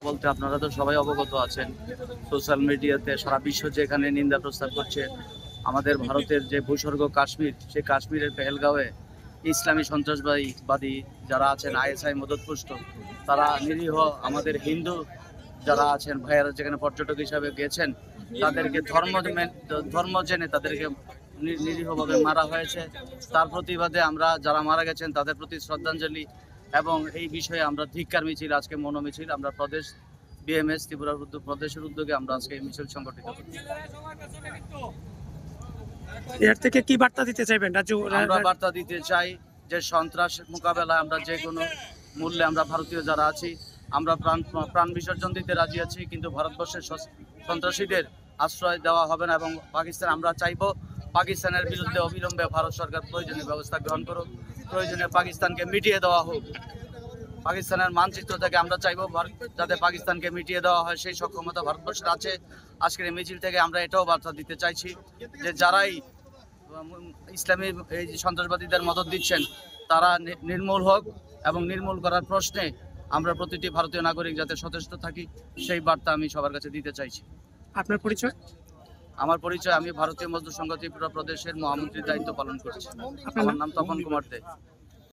বলতে আপনারা তো সবাই অবগত আছেন, সোশ্যাল মিডিয়াতে সারা বিশ্ব যেখানে নিন্দা প্রস্তাব করছে আমাদের ভারতের যে ভূস্বর্গ কাশ্মীর, সেই কাশ্মীরের পেহেলগাঁওয়ে ইসলামী সন্ত্রাসবাদী যারা আছেন, আইএসআই মদতপুষ্ট, তারা নিরীহ আমাদের হিন্দু যারা আছেন ভাইয়ারা যেখানে পর্যটক হিসাবে গেছেন, তাদেরকে ধর্ম জেনে তাদেরকে নিরীহভাবে মারা হয়েছে। তার প্রতিবাদে আমরা যারা মারা গেছেন তাদের প্রতি শ্রদ্ধাঞ্জলি এবং এই বিষয়ে আমরা ধিক্কার মিছিল, আজকে মনোমিছিল আমরা প্রদেশ বিএমএস ত্রিপুরা প্রদেশের উদ্যোগে আমরা আজকে এই মিছিল সংগঠিত করছি। এর থেকে কি বার্তা দিতে চাইবেন রাজ্য? আমরা বার্তা দিতে চাই যে সন্ত্রাস মোকাবেলায় আমরা যে কোনো মূল্যে আমরা ভারতীয় যারা আছি আমরা প্রাণ বিসর্জন দিতে রাজি আছি, কিন্তু ভারতবর্ষের সন্ত্রাসীদের আশ্রয় দেওয়া হবে না। এবং পাকিস্তান, আমরা চাইব পাকিস্তানের বিরুদ্ধে অবিলম্বে ভারত সরকার প্রয়োজনীয় ব্যবস্থা গ্রহণ করুক, প্রয়োজনে পাকিস্তানকে মিটিয়ে দেওয়া হোক। পাকিস্তানের মানচিত্র থেকে আমরা চাইব যাতে পাকিস্তানকে মিটিয়ে দেওয়া হয়, সেই সক্ষমতা ভারতবর্ষের আছে। আজকের এই মিছিল থেকে আমরা এটাও বার্তা দিতে চাইছি যে যারাই ইসলামী এই সন্ত্রাসবাদীদের মদত দিচ্ছেন তারা নির্মূল হোক, এবং নির্মূল করার প্রশ্নে আমরা প্রতিটি ভারতীয় নাগরিক যাতে সচেষ্ট থাকি, সেই বার্তা আমি সবার কাছে দিতে চাইছি। আপনার পরিচয়? আমার পরিচয়, আমি ভারতীয় মজদুর সংঘ ত্রিপুরা প্রদেশের মহামন্ত্রীর দায়িত্ব পালন করছি। আমার নাম তপন কুমার দে।